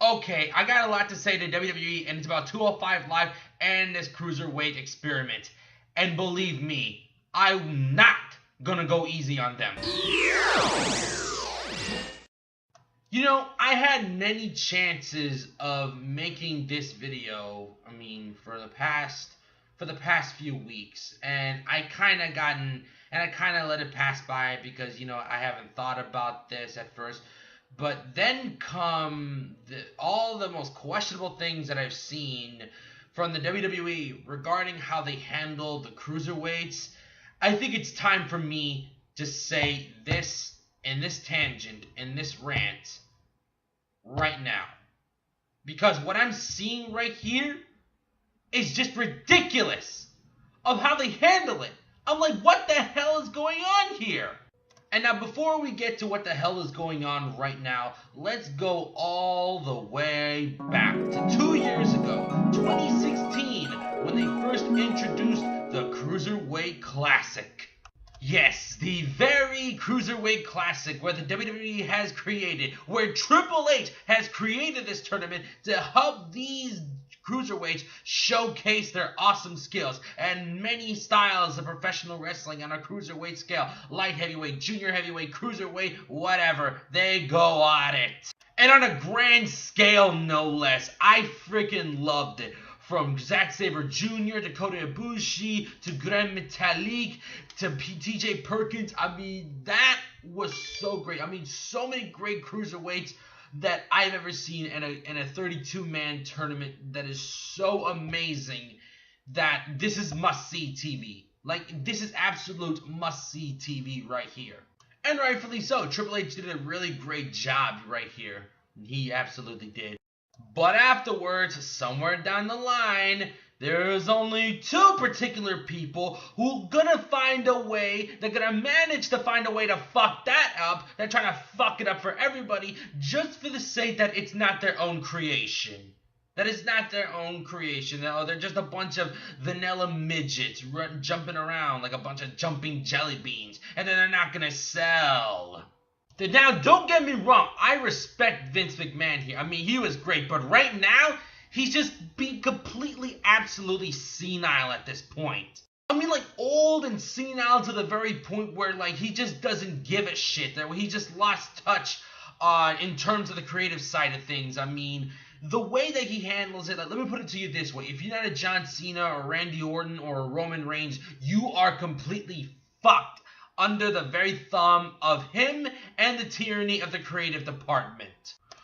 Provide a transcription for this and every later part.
Okay, I got a lot to say to WWE, and it's about 205 Live and this Cruiserweight experiment. And believe me, I'm not gonna go easy on them. You know, I had many chances of making this video, for the past few weeks, and I kind of let it pass by because, I haven't thought about this at first. But then come all the most questionable things that I've seen from the WWE regarding how they handle the cruiserweights. I think it's time for me to say this in this tangent, in this rant, right now. Because what I'm seeing right here is just ridiculous of how they handle it. I'm like, what the hell is going on here? And now, before we get to what the hell is going on right now, let's go all the way back to 2 years ago, 2016, when they first introduced the Cruiserweight Classic. Yes, the very Cruiserweight Classic where the WWE has created, where Triple H has created this tournament to help these cruiserweights showcase their awesome skills and many styles of professional wrestling on a cruiserweight scale. Light heavyweight, junior heavyweight, cruiserweight, whatever. They go at it. And on a grand scale, no less. I freaking loved it. From Zack Sabre Jr. to Kota Ibushi to Grand Metalik to TJ Perkins. That was so great. So many great cruiserweights that I've ever seen in a 32-man tournament that is so amazing that this is must-see TV. Like, this is absolute must-see TV right here. And rightfully so. Triple H did a really great job right here. He absolutely did. But afterwards, somewhere down the line, there's only two particular people who gonna find a way, they're gonna manage to find a way to fuck that up. They're trying to fuck it up for everybody just for the sake that it's not their own creation. That is not their own creation. No, they're just a bunch of vanilla midgets jumping around like a bunch of jumping jelly beans. And then they're not gonna sell. Now, don't get me wrong. I respect Vince McMahon here. He was great. But right now, he's just being completely, absolutely senile at this point. Old and senile to the very point where, he just doesn't give a shit. That he just lost touch in terms of the creative side of things. The way that he handles it, let me put it to you this way. If you're not a John Cena or Randy Orton or a Roman Reigns, you are completely fucked under the very thumb of him and the tyranny of the creative department.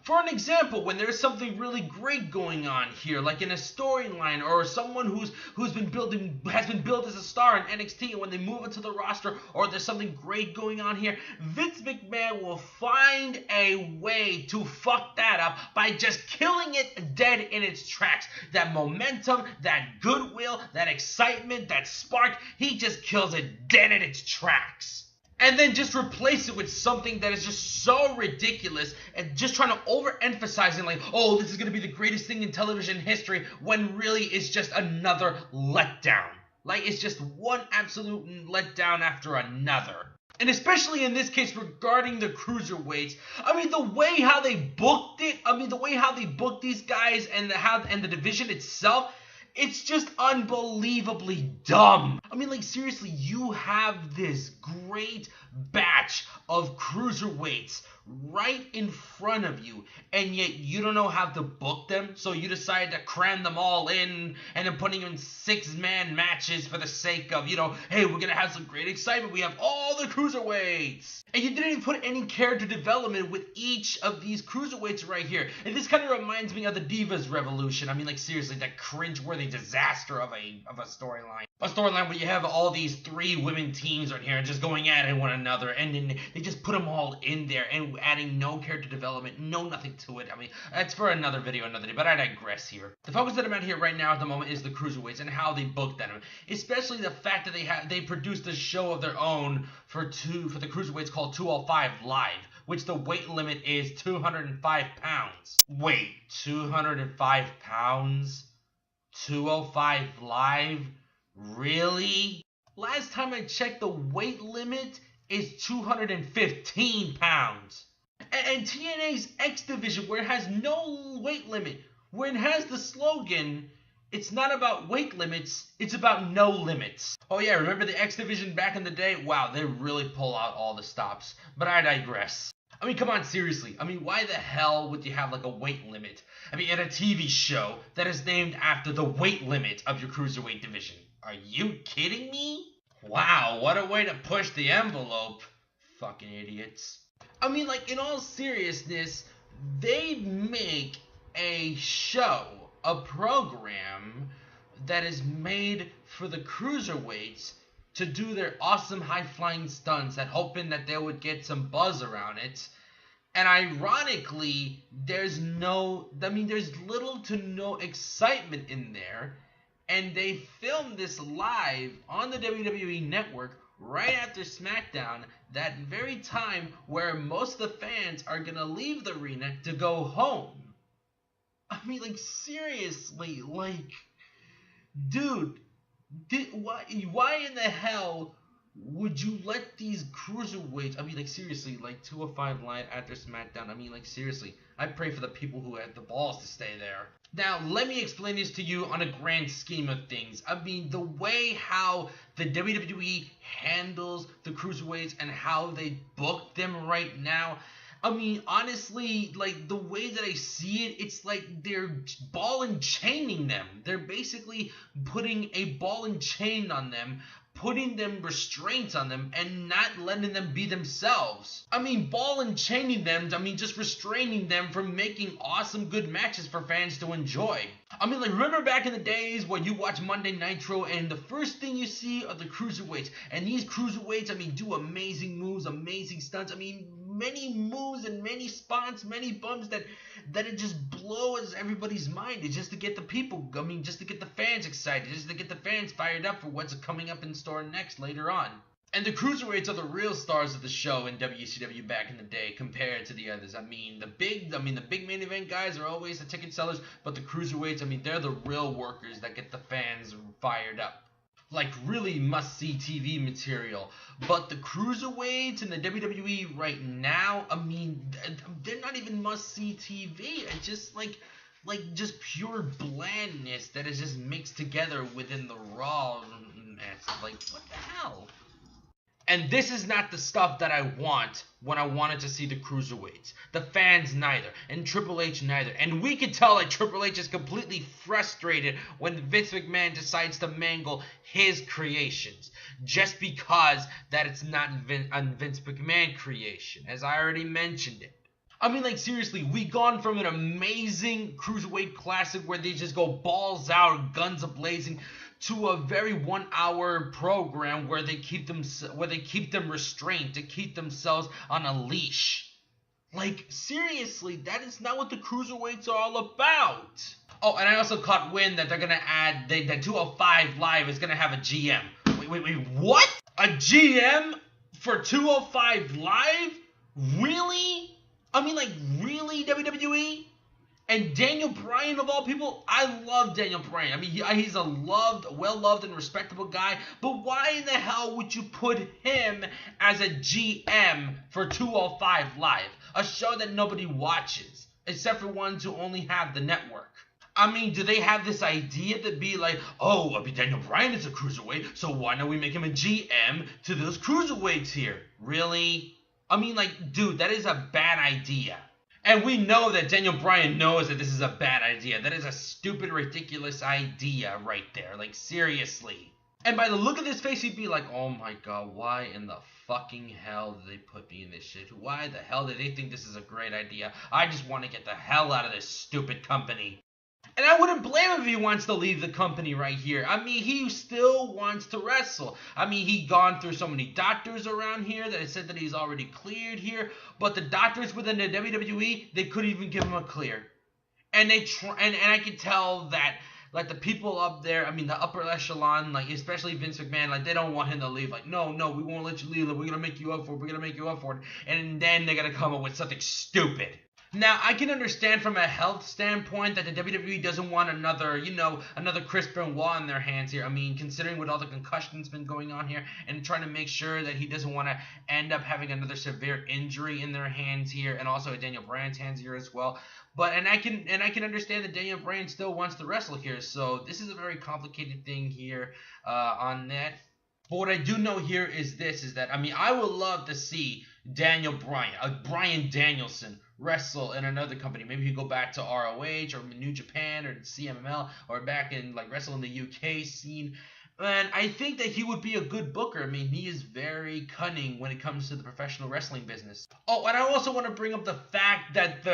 For an example, when there's something really great going on here, like in a storyline, or someone has been built as a star in NXT, and when they move into the roster, or there's something great going on here, Vince McMahon will find a way to fuck that up by just killing it dead in its tracks. That momentum, that goodwill, that excitement, that spark, he just kills it dead in its tracks. And then just replace it with something that is just so ridiculous and just trying to overemphasize it, oh, this is going to be the greatest thing in television history, when really it's just another letdown. It's just one absolute letdown after another. And especially in this case regarding the cruiserweights, the way how they booked it, the way how they booked these guys and the division itself, it's just unbelievably dumb. Seriously, you have this great batch of cruiserweights right in front of you, and yet you don't know how to book them, so you decide to cram them all in, and then putting them in 6-man matches for the sake of, hey, we're gonna have some great excitement, we have all the cruiserweights. And you didn't even put any character development with each of these cruiserweights right here. And this kind of reminds me of the Divas Revolution. Seriously, that cringe-worthy disaster of a storyline. A storyline where you have all these 3 women teams right here and just going at one another, and then they just put them all in there and adding no character development, no nothing to it. That's for another video another day, but I digress here. The focus that I'm at here right now at the moment is the cruiserweights and how they booked them, especially the fact that they produced a show of their own for the cruiserweights called 205 Live, which the weight limit is 205 pounds. Wait, 205 pounds? 205 Live? Really? Last time I checked, the weight limit is 215 pounds. And TNA's X Division, where it has no weight limit, where it has the slogan, it's not about weight limits, it's about no limits. Oh yeah, remember the X Division back in the day? Wow, they really pull out all the stops. But I digress. I mean, come on, seriously. I mean, why the hell would you have like a weight limit? I mean, in a TV show that is named after the weight limit of your Cruiserweight division. Are you kidding me? Wow, what a way to push the envelope. Fucking idiots. I mean, like, in all seriousness, they make a show, a program that is made for the cruiserweights to do their awesome high-flying stunts and hoping that they would get some buzz around it. And ironically, there's little to no excitement in there. And they filmed this live on the WWE Network right after SmackDown, that very time where most of the fans are going to leave the arena to go home. I mean, like, seriously, like, dude, why in the hell would you let these cruiserweights, I mean, like, seriously, like, 205 Live after SmackDown, I mean, like, seriously, I pray for the people who had the balls to stay there. Now, let me explain this to you on a grand scheme of things. I mean, the way how the WWE handles the cruiserweights and how they book them right now, I mean, honestly, like, the way that I see it, it's like they're ball and chaining them. They're basically putting a ball and chain on them, putting them restraints on them, and not letting them be themselves. I mean, ball and chaining them, I mean, just restraining them from making awesome, good matches for fans to enjoy. I mean, like, remember back in the days when you watch Monday Nitro and the first thing you see are the cruiserweights, and these cruiserweights, I mean, do amazing moves, amazing stunts, I mean, many moves and many spots, many bumps that it just blows everybody's mind. It's just to get the people, I mean, just to get the fans excited, just to get the fans fired up for what's coming up in store next later on. And the cruiserweights are the real stars of the show in WCW back in the day compared to the others. I mean, the big main event guys are always the ticket sellers, but the cruiserweights, I mean, they're the real workers that get the fans fired up. Like, really must-see TV material. But the cruiserweights in the WWE right now, I mean, they're not even must-see TV. It's just like just pure blandness that is just mixed together within the Raw. It's like, what the hell? And this is not the stuff that I want when I wanted to see the cruiserweights. The fans neither, and Triple H neither. And we can tell that Triple H is completely frustrated when Vince McMahon decides to mangle his creations. Just because that it's not a Vince McMahon creation, as I already mentioned it. I mean, like, seriously, we gone from an amazing Cruiserweight Classic where they just go balls out, guns a-blazing, to a very 1 hour program where they keep them restrained, to keep themselves on a leash. Like, seriously, that is not what the Cruiserweights are all about. Oh, and I also caught wind that they're gonna add, that 205 Live is gonna have a GM. Wait, what? A GM for 205 Live? Really? I mean, like, really, WWE? And Daniel Bryan, of all people, I love Daniel Bryan. I mean, he's a well-loved and respectable guy. But why in the hell would you put him as a GM for 205 Live? A show that nobody watches, except for ones who only have the network. I mean, do they have this idea to be like, oh, I mean, Daniel Bryan is a cruiserweight, so why don't we make him a GM to those cruiserweights here? Really? I mean, like, dude, that is a bad idea. And we know that Daniel Bryan knows that this is a bad idea. That is a stupid, ridiculous idea right there. Like, seriously. And by the look of his face, he'd be like, oh my god, why in the fucking hell did they put me in this shit? Why the hell did they think this is a great idea? I just want to get the hell out of this stupid company. And I wouldn't blame him if he wants to leave the company right here. I mean, he still wants to wrestle. I mean, he gone through so many doctors around here that said that he's already cleared here. But the doctors within the WWE, they couldn't even give him a clear. And and I could tell that, like, the people up there, I mean, the upper echelon, like, especially Vince McMahon, like, they don't want him to leave. Like, no, we won't let you leave. We're going to make you up for it. We're going to make you up for it. And then they're going to come up with something stupid. Now, I can understand from a health standpoint that the WWE doesn't want another, another Chris Benoit in their hands here. I mean, considering with all the concussions been going on here and trying to make sure that he doesn't want to end up having another severe injury in their hands here, and also at Daniel Bryan's hands here as well. But I can understand that Daniel Bryan still wants to wrestle here, so this is a very complicated thing here on that. But what I do know here is that, I mean, I would love to see Daniel Bryan, Bryan Danielson, wrestle in another company. Maybe he'd go back to ROH or New Japan or CMLL or back in, like, wrestle in the UK scene. And I think that he would be a good booker. I mean, he is very cunning when it comes to the professional wrestling business. Oh, and I also want to bring up the fact that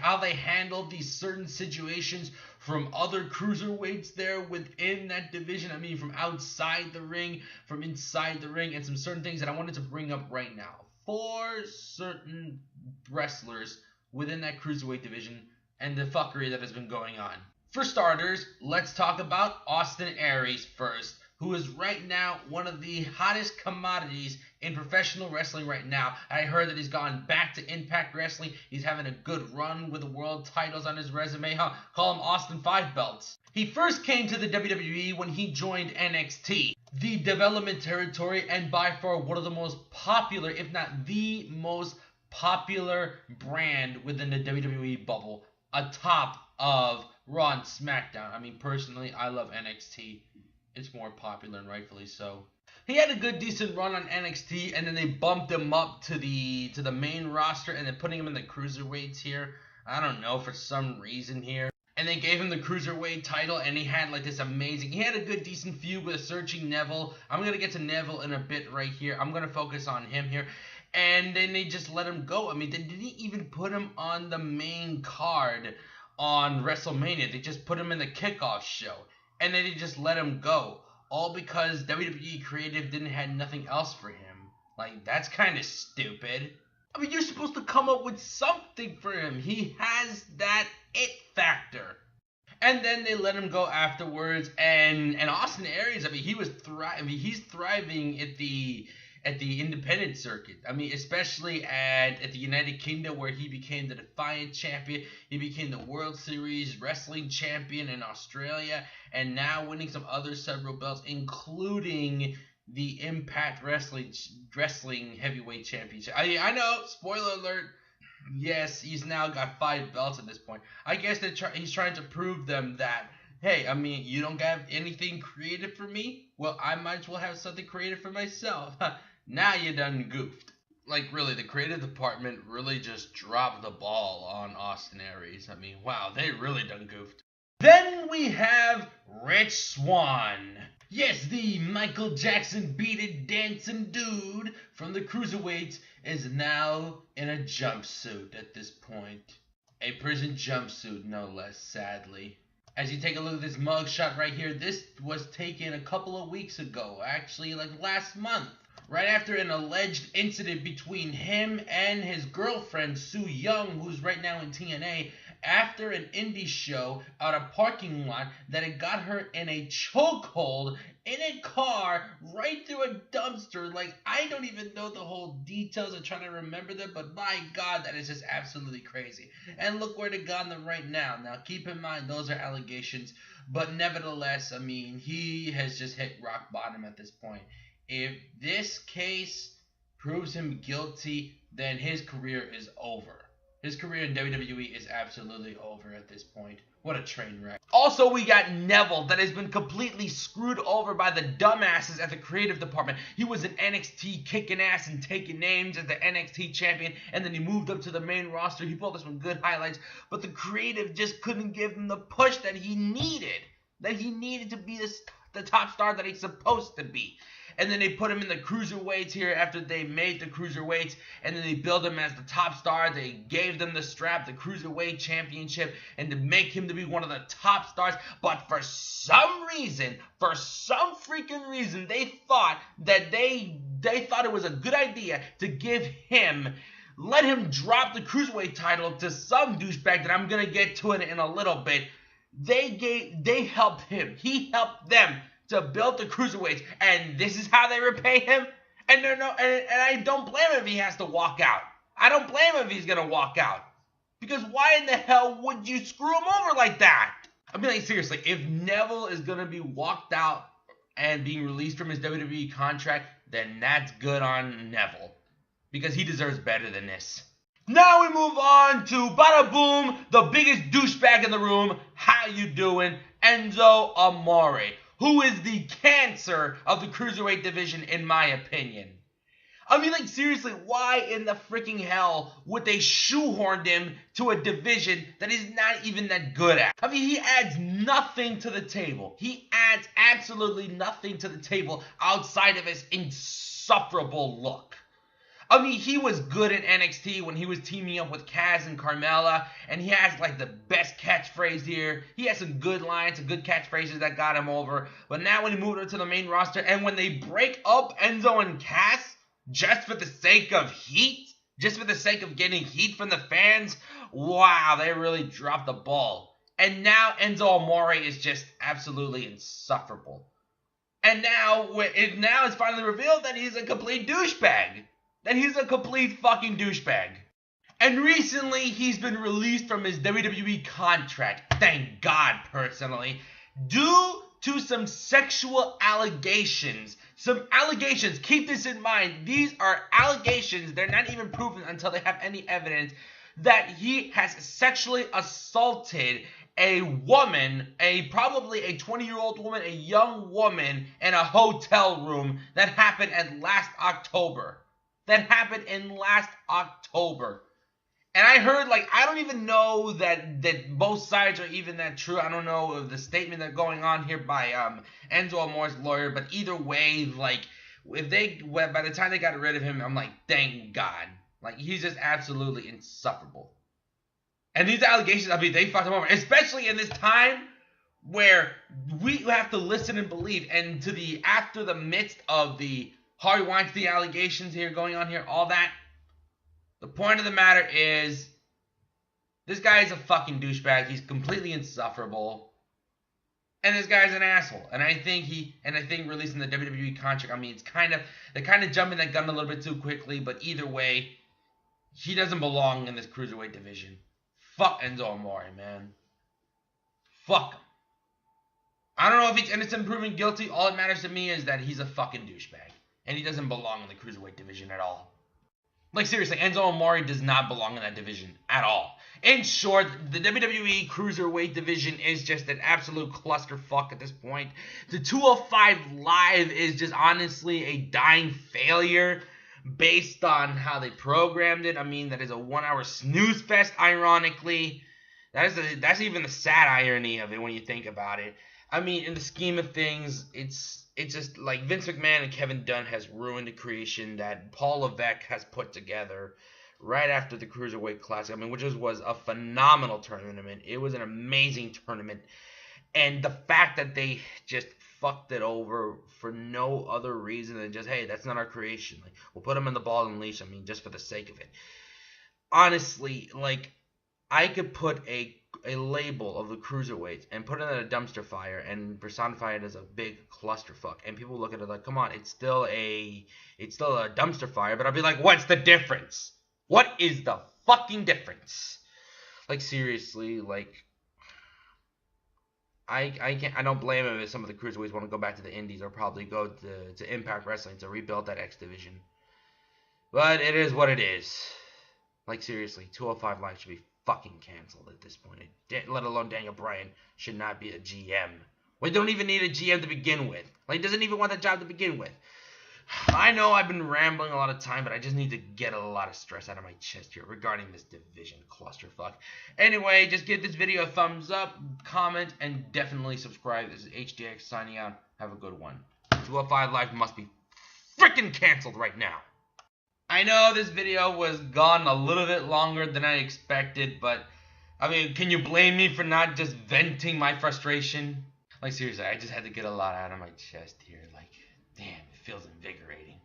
how they handled these certain situations from other cruiserweights there within that division. I mean, from outside the ring, from inside the ring, and some certain things that I wanted to bring up right now. 4 certain wrestlers within that cruiserweight division and the fuckery that has been going on. For starters, let's talk about Austin Aries first, who is right now one of the hottest commodities in professional wrestling right now. I heard that he's gone back to Impact Wrestling. He's having a good run with the world titles on his resume. Call him Austin 5 Belts. He first came to the WWE when he joined NXT, the development territory, and by far one of the most popular, if not the most popular brand within the WWE bubble, atop of Raw and SmackDown. I mean, personally, I love NXT. It's more popular and rightfully so. He had a good, decent run on NXT, and then they bumped him up to the main roster, and then putting him in the cruiserweights here. I don't know, for some reason here. And they gave him the Cruiserweight title, and he had like this amazing... He had a good, decent feud with Searching Neville. I'm going to get to Neville in a bit right here. I'm going to focus on him here. And then they just let him go. I mean, they didn't even put him on the main card on WrestleMania. They just put him in the kickoff show. And then they just let him go. All because WWE Creative didn't have nothing else for him. Like, that's kind of stupid. I mean, you're supposed to come up with something for him. He has that it factor. And then they let him go afterwards. And Austin Aries, I mean, he's thriving at the independent circuit. I mean, especially at the United Kingdom, where he became the Defiant Champion. He became the World Series Wrestling Champion in Australia, and now winning some other several belts, including the Impact Wrestling Heavyweight Championship. I know, spoiler alert. Yes, he's now got 5 belts at this point. I guess he's trying to prove them that, hey, I mean, you don't have anything creative for me? Well, I might as well have something creative for myself. Now you done goofed. Like, really, the creative department really just dropped the ball on Austin Aries. I mean, wow, they really done goofed. Then we have Rich Swann. Yes, the Michael Jackson beat-it dancing dude from the Cruiserweights is now in a jumpsuit at this point. A prison jumpsuit, no less, sadly. As you take a look at this mugshot right here, this was taken a couple of weeks ago, actually like last month, right after an alleged incident between him and his girlfriend, Sue Young, who's right now in TNA, after an indie show at a parking lot that it got her in a chokehold in a car right through a dumpster. Like, I don't even know the whole details. I'm trying to remember them, but my God, that is just absolutely crazy. And look where they got them right now. Now, keep in mind, those are allegations, but nevertheless, I mean, he has just hit rock bottom at this point. If this case proves him guilty, then his career is over. His career in WWE is absolutely over at this point. What a train wreck. Also, we got Neville that has been completely screwed over by the dumbasses at the creative department. He was in NXT kicking ass and taking names as the NXT champion, and then he moved up to the main roster. He pulled us some good highlights, but the creative just couldn't give him the push that he needed. That he needed to be the top star that he's supposed to be. And then they put him in the cruiserweights here after they made the cruiserweights, and then they built him as the top star. They gave them the strap, the Cruiserweight Championship, and to make him to be one of the top stars. But for some reason, they thought that they thought it was a good idea to let him drop the Cruiserweight title to some douchebag that I'm gonna get to it in a little bit. They helped him. He helped them to build the Cruiserweights, and this is how they repay him. And I don't blame him if he has to walk out. I don't blame him if he's gonna walk out. Because why in the hell would you screw him over like that? I mean, like, seriously, if Neville is going to be walked out and being released from his WWE contract, then that's good on Neville. Because he deserves better than this. Now we move on to Bada Boom, the biggest douchebag in the room. How you doing? Enzo Amore, who is the cancer of the Cruiserweight division, in my opinion. I mean, like, seriously, why in the freaking hell would they shoehorn him to a division that he's not even that good at? I mean, he adds nothing to the table. He adds absolutely nothing to the table outside of his insufferable look. I mean, he was good in NXT when he was teaming up with Kaz and Carmella, and he has, like, the best catchphrase here. He has some good lines, some good catchphrases that got him over. But now when he moved over to the main roster, and when they break up Enzo and Cass, just for the sake of heat, just for the sake of getting heat from the fans, wow, they really dropped the ball. And now Enzo Amore is just absolutely insufferable. And now it's finally revealed that he's a complete douchebag. That he's a complete fucking douchebag. And recently, he's been released from his WWE contract, thank God, personally, due to some sexual allegations. Some allegations, keep this in mind, these are allegations, they're not even proven until they have any evidence, that he has sexually assaulted a woman, probably a 20-year-old woman, a young woman, in a hotel room that happened in last October. And I heard, like, I don't even know that both sides are even that true. I don't know of the statement that's going on here by Enzo Amore's lawyer, but either way, like, by the time they got rid of him, I'm like, thank God. Like, he's just absolutely insufferable. And these allegations, I mean, they fucked him over, especially in this time where we have to listen and believe, and after the midst of the Harvey Weinstein allegations here going on here, all that. The point of the matter is, this guy is a fucking douchebag. He's completely insufferable, and this guy's an asshole. And I think releasing the WWE contract, I mean, they're kind of jumping that gun a little bit too quickly. But either way, he doesn't belong in this Cruiserweight division. Fuck Enzo Amore, man. Fuck him. I don't know if he's innocent proven guilty. All that matters to me is that he's a fucking douchebag. And he doesn't belong in the Cruiserweight division at all. Like, seriously, Enzo Amore does not belong in that division at all. In short, the WWE Cruiserweight division is just an absolute clusterfuck at this point. The 205 Live is just honestly a dying failure based on how they programmed it. I mean, that is a 1-hour snooze fest, ironically. That's even the sad irony of it when you think about it. I mean, in the scheme of things, it's just like Vince McMahon and Kevin Dunn has ruined a creation that Paul Levesque has put together right after the Cruiserweight Classic. I mean, which was a phenomenal tournament. It was an amazing tournament. And the fact that they just fucked it over for no other reason than just, hey, that's not our creation. Like, we'll put them in the ball and leash. I mean, just for the sake of it. Honestly, like, I could put a label of the Cruiserweights and put it in a dumpster fire and personify it as a big clusterfuck, and people look at it like, come on, it's still a dumpster fire. But I'll be like, what's the difference? What is the fucking difference? Like, seriously, like, I don't blame him if some of the Cruiserweights want to go back to the Indies or probably go to Impact Wrestling to rebuild that X division. But it is what it is. Like, seriously, 205 Live should be fucking canceled at this point. Let alone Daniel Bryan should not be a GM. We don't even need a GM to begin with. Like, he doesn't even want that job to begin with. I know I've been rambling a lot of time, but I just need to get a lot of stress out of my chest here regarding this division clusterfuck. Anyway, just give this video a thumbs up, comment, and definitely subscribe. This is HDX signing out. Have a good one. 205 Live must be freaking canceled right now. I know this video was gone a little bit longer than I expected, but, I mean, can you blame me for not just venting my frustration? Like, seriously, I just had to get a lot out of my chest here. Like, damn, it feels invigorating.